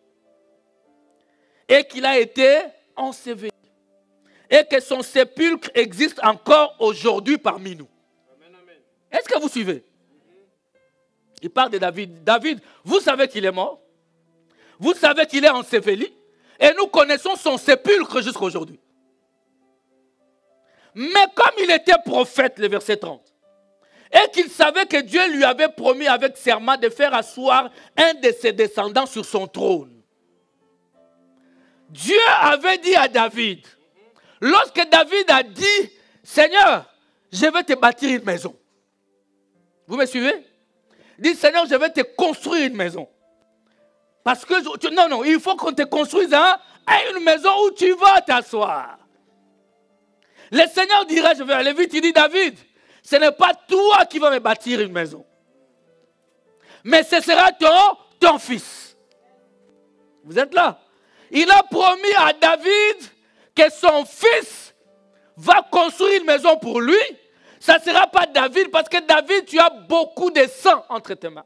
et qu'il a été enseveli et que son sépulcre existe encore aujourd'hui parmi nous. Est-ce que vous suivez? Il parle de David. David, vous savez qu'il est mort. Vous savez qu'il est enseveli. Et nous connaissons son sépulcre jusqu'à aujourd'hui. Mais comme il était prophète, le verset 30, et qu'il savait que Dieu lui avait promis avec serment de faire asseoir un de ses descendants sur son trône. Dieu avait dit à David, lorsque David a dit, Seigneur, je vais te bâtir une maison. Vous me suivez? Il dit, Seigneur, je vais te construire une maison. Parce que, non, il faut qu'on te construise une maison où tu vas t'asseoir. Le Seigneur dira, je vais aller vite, il dit, David, ce n'est pas toi qui vas me bâtir une maison. Mais ce sera ton fils. Vous êtes là? Il a promis à David que son fils va construire une maison pour lui. Ça ne sera pas David parce que David, tu as beaucoup de sang entre tes mains.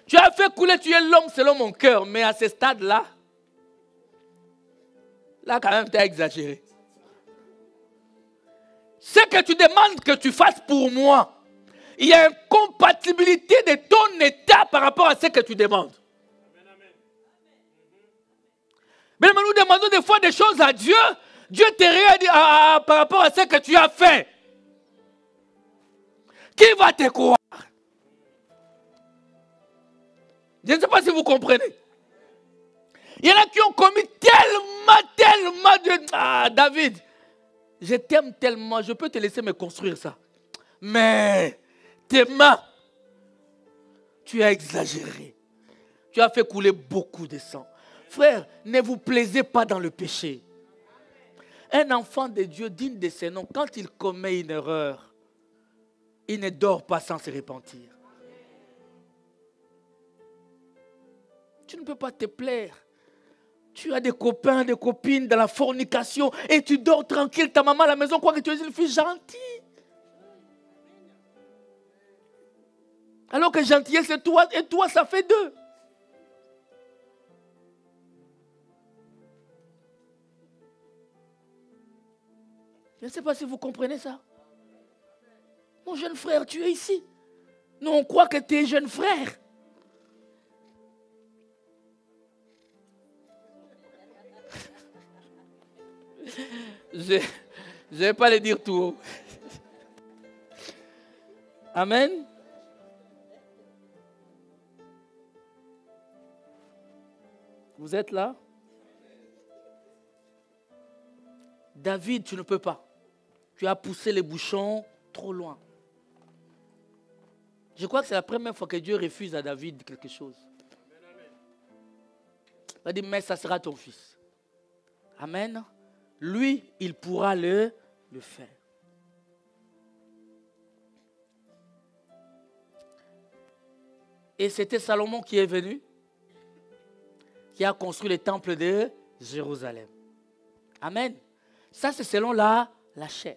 Tu as fait couler, tu es l'homme selon mon cœur. Mais à ce stade-là, là quand même, tu as exagéré. Ce que tu demandes que tu fasses pour moi, il y a une compatibilité de ton état par rapport à ce que tu demandes. Mais nous demandons des fois des choses à Dieu. Dieu te réagit par rapport à ce que tu as fait. Qui va te croire? Je ne sais pas si vous comprenez. Il y en a qui ont commis tellement de... Ah, David, je t'aime tellement, je peux te laisser me construire ça. Mais tes mains, tu as exagéré. Tu as fait couler beaucoup de sang. Frère, ne vous plaisez pas dans le péché. Un enfant de Dieu digne de ce nom, quand il commet une erreur, il ne dort pas sans se repentir. Tu ne peux pas te plaire. Tu as des copains, des copines dans la fornication et tu dors tranquille. Ta maman à la maison croit que tu es une fille gentille. Alors que gentillesse c'est toi et toi ça fait deux. Je ne sais pas si vous comprenez ça. Mon jeune frère, tu es ici. Nous on croit que tu es jeune frère. Je ne vais pas le dire tout haut. Amen. Vous êtes là? David, tu ne peux pas. Tu as poussé les bouchons trop loin. Je crois que c'est la première fois que Dieu refuse à David quelque chose. Il va dire, mais ça sera ton fils. Amen. Lui, il pourra le faire. Et c'était Salomon qui est venu, qui a construit le temple de Jérusalem. Amen. Ça, c'est selon la chair.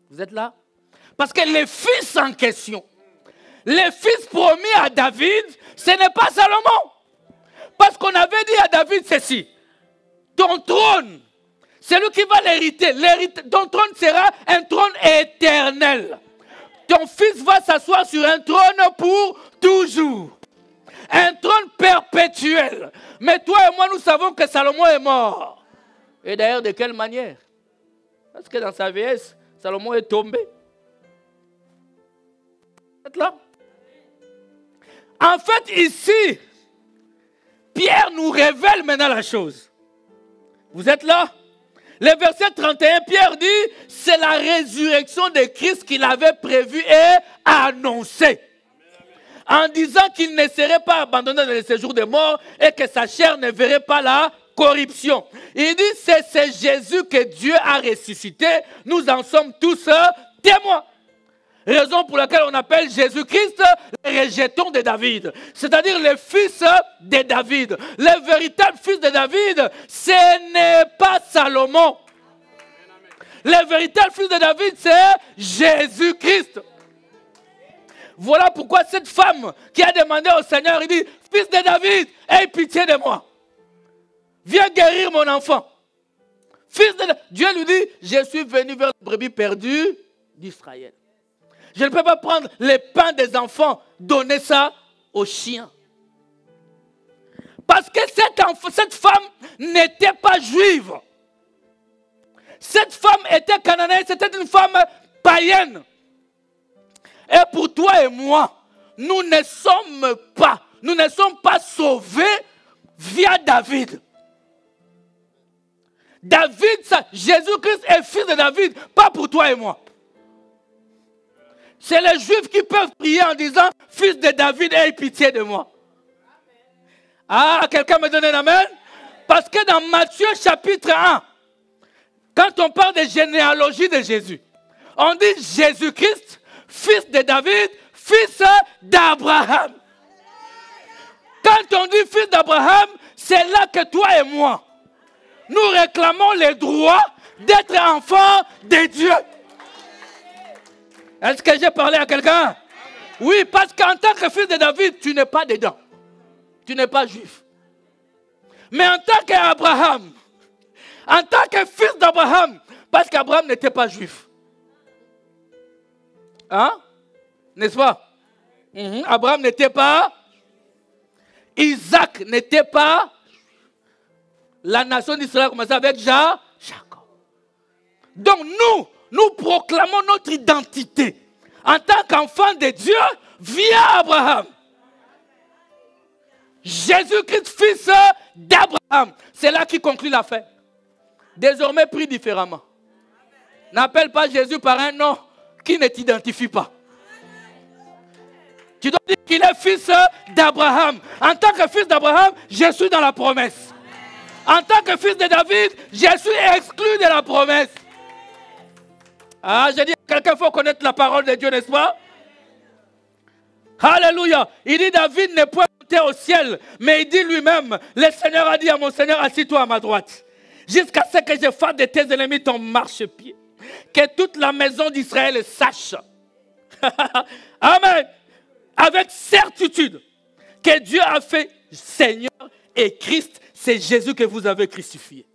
Vous êtes là? Parce que les fils en question, le fils promis à David, ce n'est pas Salomon. Parce qu'on avait dit à David ceci. Ton trône, celui qui va l'hériter, ton trône sera un trône éternel. Ton fils va s'asseoir sur un trône pour toujours. Un trône perpétuel. Mais toi et moi, nous savons que Salomon est mort. Et d'ailleurs, de quelle manière? Parce que dans sa vieillesse, Salomon est tombé. Vous êtes là? En fait, ici, Pierre nous révèle maintenant la chose. Vous êtes là? Le verset 31, Pierre dit, c'est la résurrection de Christ qu'il avait prévu et annoncé. En disant qu'il ne serait pas abandonné dans le séjour des morts et que sa chair ne verrait pas la corruption. Il dit, c'est Jésus que Dieu a ressuscité. Nous en sommes tous témoins. Raison pour laquelle on appelle Jésus-Christ le rejeton de David. C'est-à-dire le fils de David. Le véritable fils de David, ce n'est pas Salomon. Le véritable fils de David, c'est Jésus-Christ. Voilà pourquoi cette femme qui a demandé au Seigneur, il dit, fils de David, aie pitié de moi. Viens guérir mon enfant. Fils de Dieu lui dit, je suis venu vers les brebis perdues d'Israël. Je ne peux pas prendre les pains des enfants, donner ça aux chiens. Parce que cette femme n'était pas juive. Cette femme était cananéenne, c'était une femme païenne. Et pour toi et moi, nous ne sommes pas sauvés via David. Jésus-Christ est fils de David, pas pour toi et moi. C'est les Juifs qui peuvent prier en disant, fils de David, aie pitié de moi. Ah, quelqu'un me donne un amen? Parce que dans Matthieu chapitre 1, quand on parle de généalogie de Jésus, on dit Jésus-Christ, fils de David, fils d'Abraham. Quand on dit fils d'Abraham, c'est là que toi et moi, nous réclamons le droit d'être enfants de Dieu. Est-ce que j'ai parlé à quelqu'un? Oui, parce qu'en tant que fils de David, tu n'es pas dedans. Tu n'es pas juif. Mais en tant qu'Abraham, en tant que fils d'Abraham, parce qu'Abraham n'était pas juif. Hein? N'est-ce pas? Abraham n'était pas. Isaac n'était pas. La nation d'Israël a commencé avec Jacob. Donc nous proclamons notre identité en tant qu'enfant de Dieu via Abraham. Jésus-Christ, fils d'Abraham. C'est là qui conclut l'affaire. Désormais pris différemment. N'appelle pas Jésus par un nom qui ne t'identifie pas. Tu dois dire qu'il est fils d'Abraham. En tant que fils d'Abraham, je suis dans la promesse. En tant que fils de David, je suis exclu de la promesse. Ah, j'ai dit, quelqu'un faut connaître la parole de Dieu, n'est-ce pas? Alléluia. Il dit, David n'est point monté au ciel, mais il dit lui-même, le Seigneur a dit à mon Seigneur, assis-toi à ma droite, jusqu'à ce que je fasse de tes ennemis ton marchepied. Que toute la maison d'Israël sache. Amen. Avec certitude que Dieu a fait Seigneur et Christ, c'est Jésus que vous avez crucifié.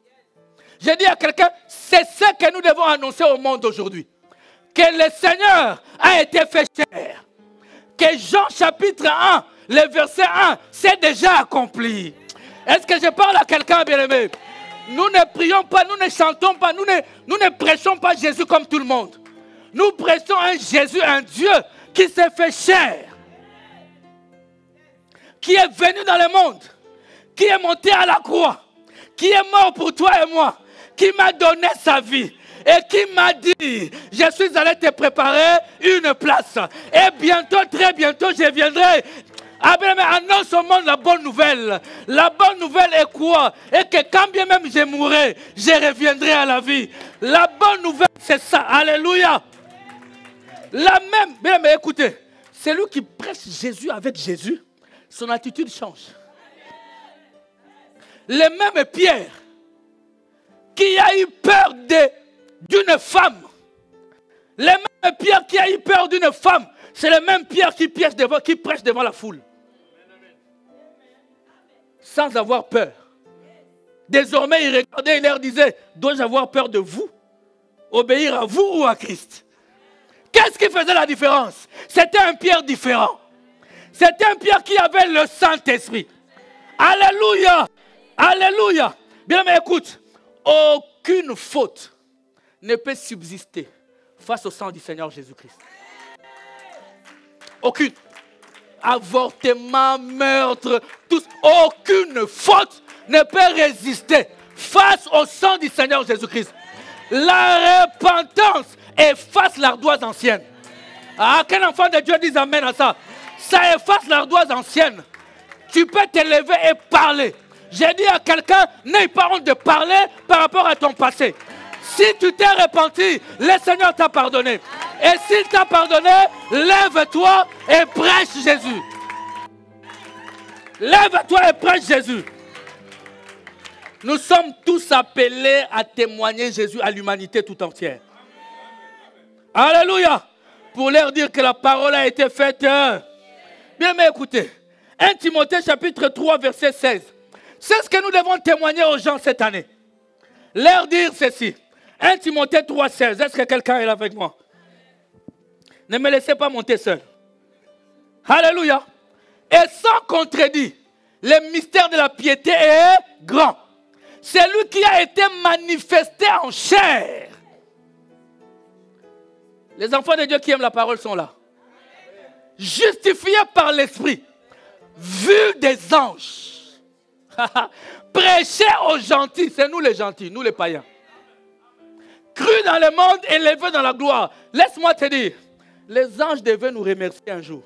Je dis à quelqu'un, c'est ce que nous devons annoncer au monde aujourd'hui. Que le Seigneur a été fait chair. Que Jean chapitre 1, le verset 1, c'est déjà accompli. Est-ce que je parle à quelqu'un, bien-aimé? Nous ne prions pas, nous ne chantons pas, nous ne prêchons pas Jésus comme tout le monde. Nous prêchons un Jésus, un Dieu qui s'est fait chair. Qui est venu dans le monde. Qui est monté à la croix. Qui est mort pour toi et moi. Qui m'a donné sa vie. Et qui m'a dit, je suis allé te préparer une place. Et bientôt, très bientôt, je viendrai. Abraham annonce au monde la bonne nouvelle. La bonne nouvelle est quoi? Et que quand bien même je mourrai, je reviendrai à la vie. La bonne nouvelle, c'est ça. Alléluia. La même, mais écoutez, celui qui prêche Jésus avec Jésus, son attitude change. Le même Pierre, qui a eu peur d'une femme. Le même Pierre qui a eu peur d'une femme. C'est le même Pierre qui prêche devant la foule. Sans avoir peur. Désormais, il regardait et leur disait, dois-je avoir peur de vous? Obéir à vous ou à Christ? Qu'est-ce qui faisait la différence? C'était un Pierre différent. C'était un Pierre qui avait le Saint-Esprit. Alléluia! Alléluia! Bien, mais écoute, aucune faute ne peut subsister face au sang du Seigneur Jésus-Christ. Aucune. Avortement, meurtre, tous, aucune faute ne peut résister face au sang du Seigneur Jésus-Christ. La repentance efface l'ardoise ancienne. Ah, quel enfant de Dieu dit amen à ça? Ça efface l'ardoise ancienne. Tu peux te lever et parler. J'ai dit à quelqu'un, n'aie pas honte de parler par rapport à ton passé. Si tu t'es repenti, le Seigneur t'a pardonné. Et s'il t'a pardonné, lève-toi et prêche Jésus. Lève-toi et prêche Jésus. Nous sommes tous appelés à témoigner Jésus à l'humanité tout entière. Alléluia. Pour leur dire que la parole a été faite. Bien, mais écoutez. 1 Timothée chapitre 3 verset 16. C'est ce que nous devons témoigner aux gens cette année. Leur dire ceci. 1 Timothée 3, 16. Est-ce que quelqu'un est là avec moi? Ne me laissez pas monter seul. Alléluia. Et sans contredit, le mystère de la piété est grand. C'est lui qui a été manifesté en chair. Les enfants de Dieu qui aiment la parole sont là. Justifiés par l'Esprit. Vus des anges. Prêchés aux gentils. C'est nous les gentils, nous les païens. Crus dans le monde, élevés dans la gloire. Laisse-moi te dire, les anges devaient nous remercier un jour.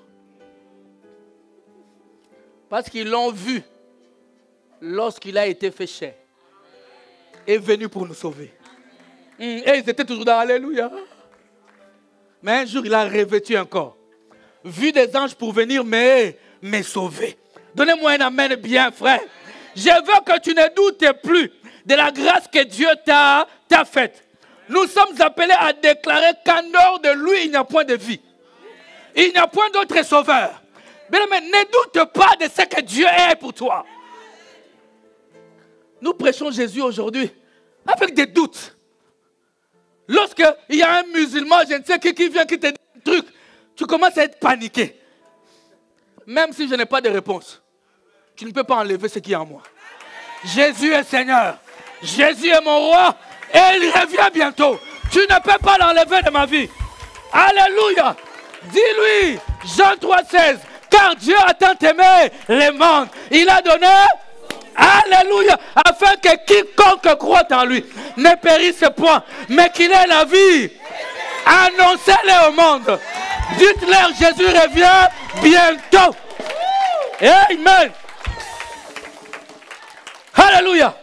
Parce qu'ils l'ont vu lorsqu'il a été fait chair. Et venu pour nous sauver. Et ils étaient toujours dans Alléluia. Mais un jour, il a revêtu encore. Vu des anges pour venir me sauver. Donnez-moi un amen bien, frère. Je veux que tu ne doutes plus de la grâce que Dieu t'a faite. Nous sommes appelés à déclarer qu'en dehors de lui, il n'y a point de vie. Il n'y a point d'autre sauveur. Mais ne doute pas de ce que Dieu est pour toi. Nous prêchons Jésus aujourd'hui avec des doutes. Lorsqu'il y a un musulman, je ne sais qui vient, qui te dit un truc, tu commences à être paniqué. Même si je n'ai pas de réponse, tu ne peux pas enlever ce qui est en moi. Jésus est Seigneur. Jésus est mon roi et il revient bientôt. Tu ne peux pas l'enlever de ma vie. Alléluia. Dis-lui, Jean 3,16, car Dieu a tant aimé les mondes. Il a donné, alléluia, afin que quiconque croit en lui ne périsse point, mais qu'il ait la vie. Annoncez-le au monde. Dites-leur, Jésus revient bientôt. Amen. Alléluia.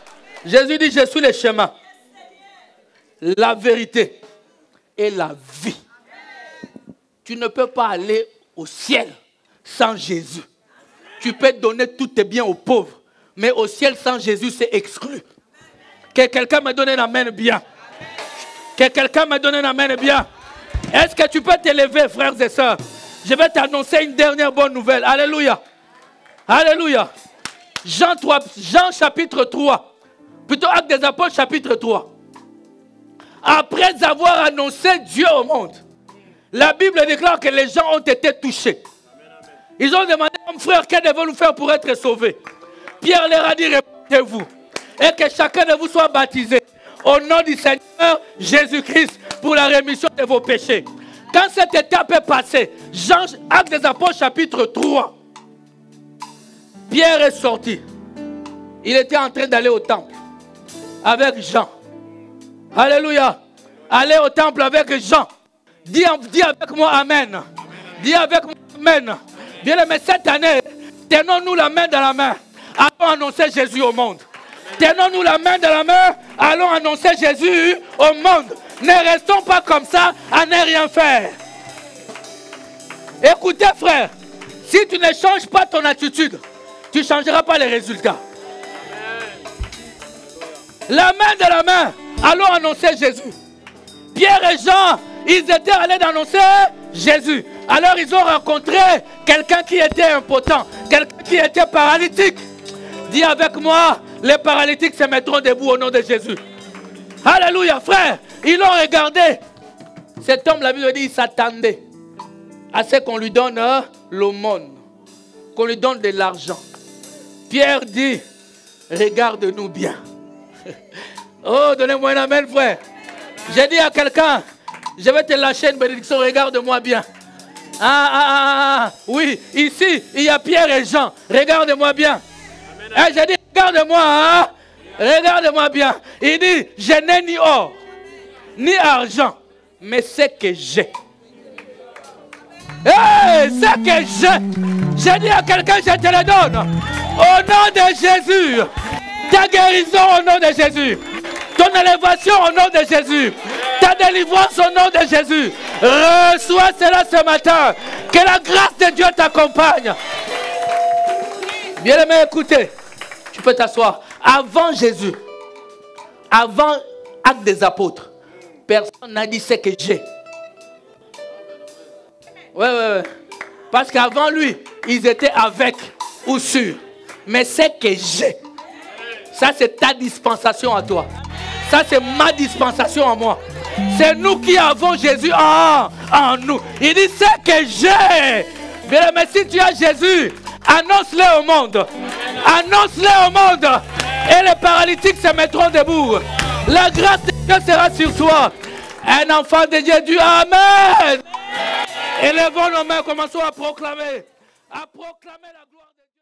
Jésus dit, je suis le chemin, la vérité et la vie. Tu ne peux pas aller au ciel sans Jésus. Tu peux donner tous tes biens aux pauvres, mais au ciel sans Jésus, c'est exclu. Que quelqu'un me donne un amen bien. Que quelqu'un me donne un amen bien. Est-ce que tu peux t'élever, frères et sœurs? Je vais t'annoncer une dernière bonne nouvelle. Alléluia. Alléluia. Jean chapitre 3. Plutôt Actes des Apôtres chapitre 3. Après avoir annoncé Dieu au monde, la Bible déclare que les gens ont été touchés. Ils ont demandé, mon frère, que devons-nous faire pour être sauvés? Pierre leur a dit, répondez-vous. Et que chacun de vous soit baptisé au nom du Seigneur Jésus-Christ pour la rémission de vos péchés. Quand cette étape est passée, Actes des Apôtres chapitre 3, Pierre est sorti. Il était en train d'aller au temple avec Jean. Alléluia. Aller au temple avec Jean. Dis avec moi Amen. Dis avec moi Amen. Bien aimé, cette année, tenons-nous la main dans la main. Allons annoncer Jésus au monde. Tenons-nous la main dans la main. Allons annoncer Jésus au monde. Ne restons pas comme ça à ne rien faire. Écoutez frère, si tu ne changes pas ton attitude, tu ne changeras pas les résultats. La main de la main, allons annoncer Jésus. Pierre et Jean, ils étaient allés annoncer Jésus. Alors ils ont rencontré quelqu'un qui était impotent, quelqu'un qui était paralytique. Dis avec moi, les paralytiques se mettront debout au nom de Jésus. Alléluia, frère. Ils l'ont regardé. Cet homme, la Bible dit, il s'attendait à ce qu'on lui donne l'aumône, qu'on lui donne de l'argent. Pierre dit, regarde-nous bien. Oh, donnez-moi un amen, frère. J'ai dit à quelqu'un, je vais te lâcher une bénédiction, regarde-moi bien. Oui, ici, il y a Pierre et Jean. Regarde-moi bien. J'ai dit, regarde-moi, regarde-moi bien. Il dit, je n'ai ni or, ni argent, mais ce que j'ai. Ce que j'ai dit à quelqu'un, je te le donne. Au nom de Jésus. Ta guérison au nom de Jésus. Ton élévation au nom de Jésus. Ta délivrance au nom de Jésus. Reçois cela ce matin. Que la grâce de Dieu t'accompagne. Bien-aimé, écoutez. Tu peux t'asseoir. Avant Jésus, avant Acte des Apôtres, personne n'a dit ce que j'ai. Ouais. Parce qu'avant lui, ils étaient avec ou sur. Mais ce que j'ai, ça c'est ta dispensation à toi. Ça c'est ma dispensation à moi. C'est nous qui avons Jésus en nous. Il dit ce que j'ai. Bien, mais si tu as Jésus, annonce-le au monde. Annonce-le au monde. Et les paralytiques se mettront debout. La grâce de Dieu sera sur toi. Un enfant de Dieu dit Amen. Élevons nos mains, commençons à proclamer la gloire de Dieu.